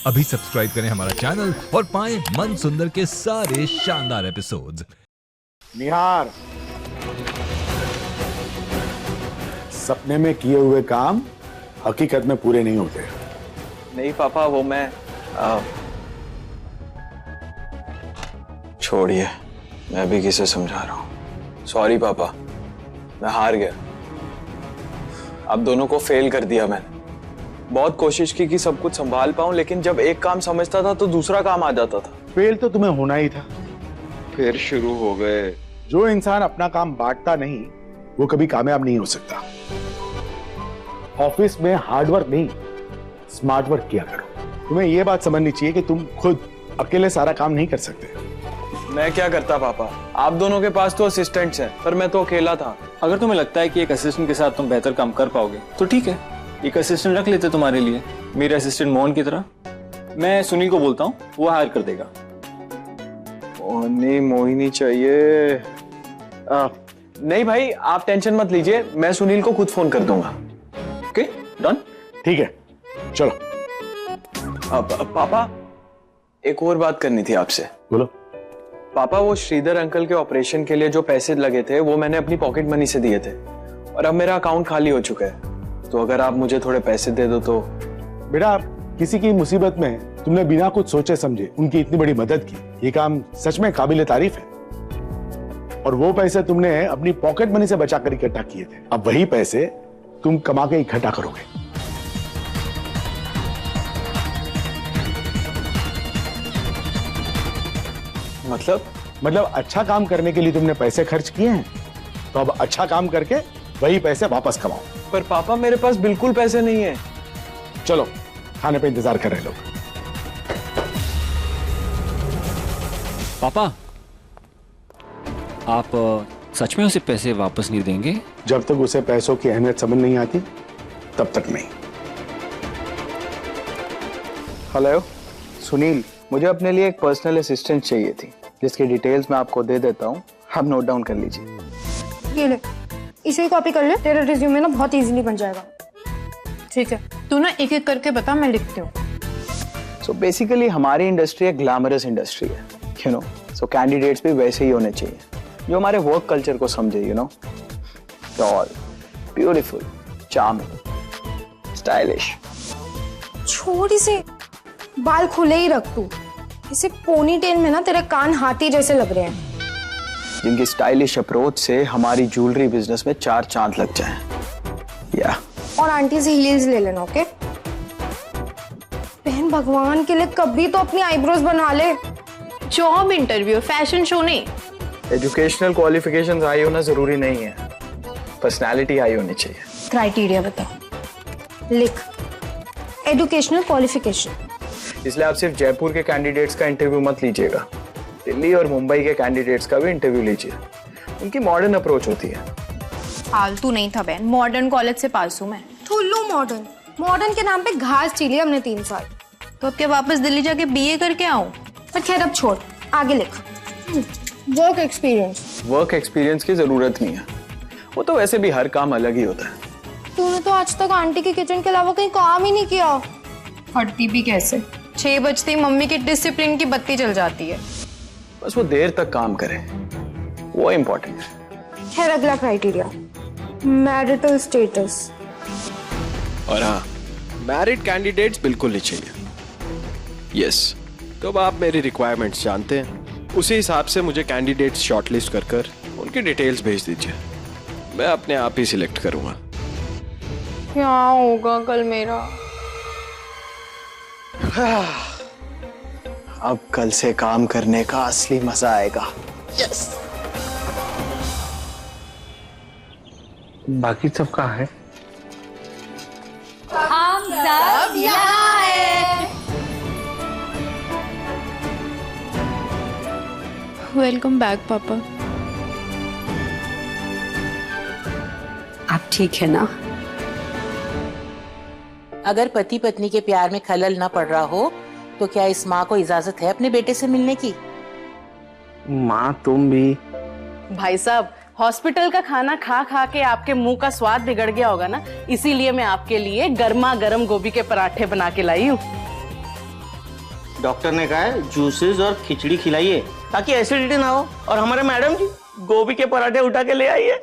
अभी सब्सक्राइब करें हमारा चैनल और पाएं मन सुंदर के सारे शानदार एपिसोड्स। निहार, सपने में किए हुए काम हकीकत में पूरे नहीं होते। नहीं पापा, वो मैं छोड़िए, मैं भी किसे समझा रहा हूँ। सॉरी पापा, मैं हार गया। आप दोनों को फेल कर दिया मैंने। बहुत कोशिश की कि सब कुछ संभाल पाऊं, लेकिन जब एक काम समझता था तो दूसरा काम आ जाता था। फेल तो तुम्हें होना ही था। फिर शुरू हो गए। जो इंसान अपना काम बांटता नहीं वो कभी कामयाब नहीं हो सकता। ऑफिस में हार्ड वर्क नहीं, स्मार्ट वर्क किया करो। तुम्हें यह बात समझनी चाहिए कि तुम खुद अकेले सारा काम नहीं कर सकते। मैं क्या करता पापा, आप दोनों के पास तो असिस्टेंट्स हैं, पर मैं तो अकेला था। अगर तुम्हें लगता है कि एक असिस्टेंट के साथ तुम बेहतर काम कर पाओगे तो ठीक है, एक असिस्टेंट रख लेते तुम्हारे लिए, मेरे असिस्टेंट मोहन की तरह। मैं सुनील को बोलता हूँ, वो हायर कर देगा। नहीं, मोहिनी चाहिए। नहीं भाई, आप टेंशन मत लीजिए, मैं सुनील को खुद फोन कर दूंगा। Okay, done. ठीक है, चलो। पापा, एक और बात करनी थी आपसे। बोलो। पापा, वो श्रीधर अंकल के ऑपरेशन के लिए जो पैसे लगे थे वो मैंने अपनी पॉकेट मनी से दिए थे, और अब मेरा अकाउंट खाली हो चुका है। तो अगर आप मुझे थोड़े पैसे दे दो तो। बेटा, किसी की मुसीबत में तुमने बिना कुछ सोचे समझे उनकी इतनी बड़ी मदद की, ये काम सच में काबिले तारीफ है। और वो पैसे तुमने अपनी पॉकेट मनी से बचा कर इकट्ठा किए थे। अब वही पैसे तुम कमा के इकट्ठा करोगे। मतलब अच्छा काम करने के लिए तुमने पैसे खर्च किए हैं, तो अब अच्छा काम करके वही पैसे वापस कमाओ। पर पापा, मेरे पास बिल्कुल पैसे नहीं है। चलो, खाने पे इंतजार कर रहे लोग। पापा, आप सच में उसे पैसे वापस नहीं देंगे? जब तक उसे पैसों की अहमियत समझ नहीं आती तब तक नहीं। हेलो सुनील, मुझे अपने लिए एक पर्सनल असिस्टेंट चाहिए थी, जिसकी डिटेल्स मैं आपको दे देता हूँ, आप नोट डाउन कर लीजिए। ये ले, इसे कॉपी कर ले, तेरा रिज्यूमे ना बहुत इजीली बन जाएगा। ठीक है, तू ना एक एक करके बता, मैं लिखती हूँ। सो बेसिकली हमारी इंडस्ट्री एक ग्लैमरस इंडस्ट्री है, यू नो। सो कैंडिडेट्स भी वैसे ही होने चाहिए जो हमारे वर्क कल्चर को समझे, you know. Tall, beautiful, charming, stylish. छोड़ इसे, बाल खुले ही रख तू। इसे पोनी टेल में ना तेरे कान हाथी जैसे लग रहे हैं। जिनकी स्टाइलिश अप्रोच से हमारी ज्वेलरी बिजनेस में 4 चांद लग जाएं। या और आंटी से हील्स ले लेना, ओके? बहन, भगवान के लिए कभी तो अपनी आईब्रोज बनवा ले। जॉब इंटरव्यू, फैशन शो नहीं। एजुकेशनल क्वालिफिकेशंस हाई होना जरूरी नहीं है, पर्सनालिटी हाई होनी चाहिए। क्राइटेरिया बता। लिख, एजुकेशनल क्वालिफिकेशन। इसलिए आप सिर्फ जयपुर के कैंडिडेट्स का इंटरव्यू मत लीजिएगा, दिल्ली और मुंबई के कैंडिडेट्स का भी इंटरव्यू लीजिए। उनकी मॉडर्न अप्रोच होती है। फालतू नहीं था बहन, मॉडर्न कॉलेज से पास हूँ मैं। ठुल्लू मॉडर्न। मॉडर्न के नाम पे घास चीली हमने 3 साल। तो अब क्या वापस दिल्ली जाके बीए करके आऊँ? पर खैर, अब छोड़, आगे लिख। Work experience. वर्क एक्सपीरियंस की जरूरत नहीं है, वो तो वैसे भी हर काम अलग ही होता है। तूने तो आज तक आंटी के किचन के अलावा कहीं काम ही नहीं किया। हटती भी कैसे? 6 बजते ही मम्मी की डिसिप्लिन की बत्ती जल जाती है। बस वो देर तक काम करे, वो इम्पोर्टेंट है। खैर, अगला क्राइटेरिया, मैरिटल स्टेटस। और हाँ, मैरिड कैंडिडेट्स बिल्कुल नहीं चाहिए। यस, तो अब आप मेरी रिक्वायरमेंट्स जानते हैं, उसी हिसाब से मुझे कैंडिडेट्स शॉर्टलिस्ट कर उनकी डिटेल्स भेज दीजिए, मैं अपने आप ही सिलेक्ट करूंगा। क्या होगा कल मेरा? अब कल से काम करने का असली मजा आएगा। यस। बाकी सब कहाँ है? हम सब यहाँ हैं। वेलकम बैक पापा। आप ठीक है ना? अगर पति पत्नी के प्यार में खलल ना पड़ रहा हो तो क्या इस माँ को इजाजत है अपने बेटे से मिलने की? माँ, तुम भी। भाई साहब, हॉस्पिटल का खाना खा खा के आपके मुंह का स्वाद बिगड़ गया होगा ना, इसीलिए मैं आपके लिए गर्मा गर्म गोभी के पराठे बना के लाई हूँ। डॉक्टर ने कहा है जूसेस और खिचड़ी खिलाइए ताकि एसिडिटी ना हो। और हमारे मैडम जी गोभी के पराठे उठा के ले आइए।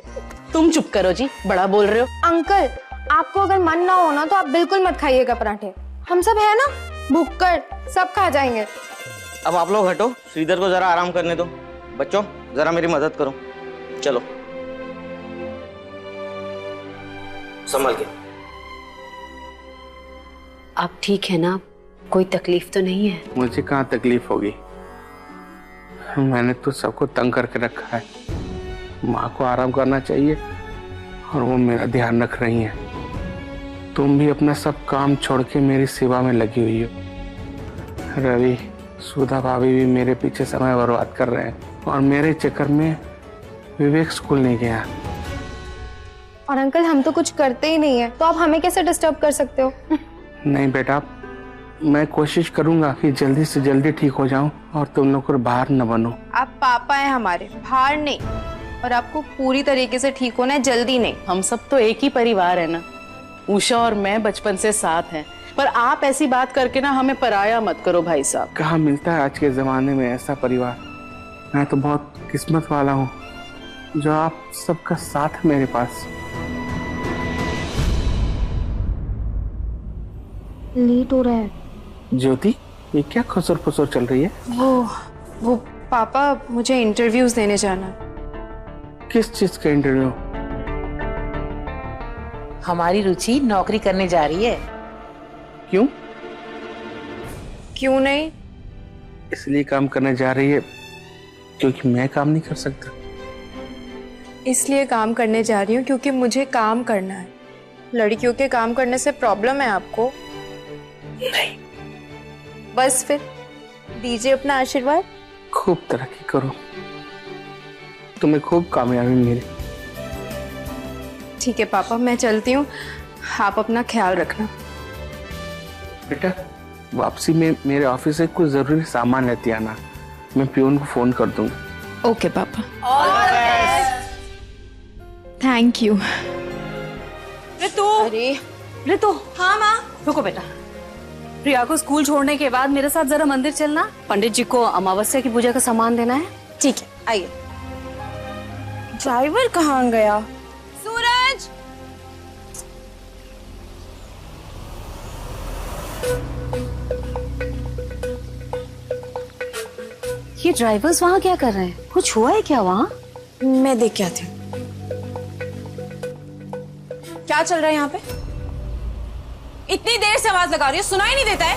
तुम चुप करो जी, बड़ा बोल रहे हो। अंकल, आपको अगर मन ना हो ना तो आप बिल्कुल मत खाइएगा पराठे। हम सब है ना, भूखकर सब खा जाएंगे। अब आप लोग हटो, श्रीधर को जरा आराम करने दो। बच्चों जरा मेरी मदद करो, चलो संभल के। आप ठीक है ना? कोई तकलीफ तो नहीं है? मुझे कहाँ तकलीफ होगी, मैंने तो सबको तंग करके रखा है। माँ को आराम करना चाहिए और वो मेरा ध्यान रख रही हैं। तुम भी अपना सब काम छोड़ के मेरी सेवा में लगी हुई हो। रवि, सुधा भाभी भी मेरे पीछे समय बर्बाद कर रहे हैं और मेरे चक्कर में विवेक स्कूल नहीं गया। और अंकल, हम तो कुछ करते ही नहीं है, तो आप हमें कैसे डिस्टर्ब कर सकते हो? नहीं बेटा, मैं कोशिश करूंगा कि जल्दी से जल्दी ठीक हो जाऊं और तुम लोग को बाहर न बनूं। आप पापा हैं हमारे, बाहर नहीं। और आपको पूरी तरीके से ठीक होना है, जल्दी नहीं। हम सब तो एक ही परिवार है ना। उषा और मैं बचपन से साथ हैं, पर आप ऐसी बात करके ना हमें पराया मत करो भाई साहब। कहाँ मिलता है आज के जमाने में ऐसा परिवार। मैं तो बहुत किस्मत वाला हूँ जो आप सबका साथ है मेरे पास। लेट हो रहा है। ज्योति, ये क्या खुसर फुसर चल रही है? वो पापा, मुझे इंटरव्यूज देने जाना। किस चीज का इंटरव्यू? हमारी रुचि नौकरी करने जा रही है। क्यों? क्यों नहीं? इसलिए काम करने जा रही है क्योंकि मैं काम नहीं कर सकता। इसलिए काम करने जा रही हूँ क्योंकि मुझे काम करना है। लड़कियों के काम करने से प्रॉब्लम है आपको? नहीं। बस फिर दीजिए अपना आशीर्वाद। खूब तरक्की करो, तुम्हें खूब कामयाबी मिले। ठीक है पापा, मैं चलती हूँ, आप अपना ख्याल रखना। बेटा, वापसी में मेरे ऑफिस से कुछ जरूरी सामान लेते आना, मैं पियून को फोन कर दूंगा। ओके पापा। Thank you. ऋतु। हाँ माँ। रुको बेटा, प्रिया को स्कूल छोड़ने के बाद मेरे साथ जरा मंदिर चलना। पंडित जी को अमावस्या की पूजा का सामान देना है। ठीक है, आइए। ड्राइवर कहाँ गया? सूरज! ये ड्राइवर्स वहाँ क्या कर रहे हैं? कुछ हुआ है क्या वहाँ? मैं देख के आती हूँ। क्या चल रहा है यहाँ पे? इतनी देर से आवाज लगा रही हो, सुनाई नहीं देता है?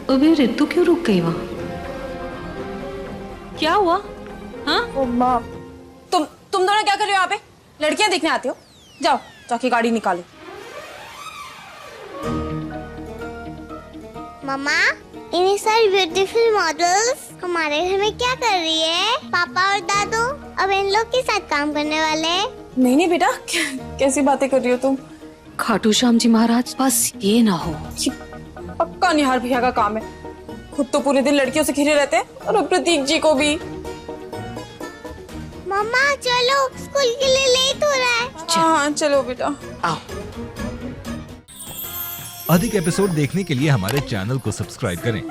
अबे ऋतु क्यों रुक गई वहाँ? क्या हुआ? हाँ? माँ, तुम दोनों क्या कर रहे हो यहाँ पे? लड़कियां देखने आते हो? जाओ जाके गाड़ी निकालो। मम्मा, इतनी सारी ब्यूटीफुल मॉडल्स हमारे घर में क्या कर रही है? पापा और दादू अब इन लोग के साथ काम करने वाले हैं। नहीं बेटा, कैसी बातें कर रही हो तुम? खाटू श्याम जी महाराज, बस ये ना हो। पक्का निहार भैया का काम है। खुद तो पूरे दिन लड़कियों से घिरे रहते हैं और अब प्रतीक जी को भी। मम्मा चलो, स्कूल के लिए लेट हो रहा है। हाँ चलो बेटा। आओ। अधिक एपिसोड देखने के लिए हमारे चैनल को सब्सक्राइब करें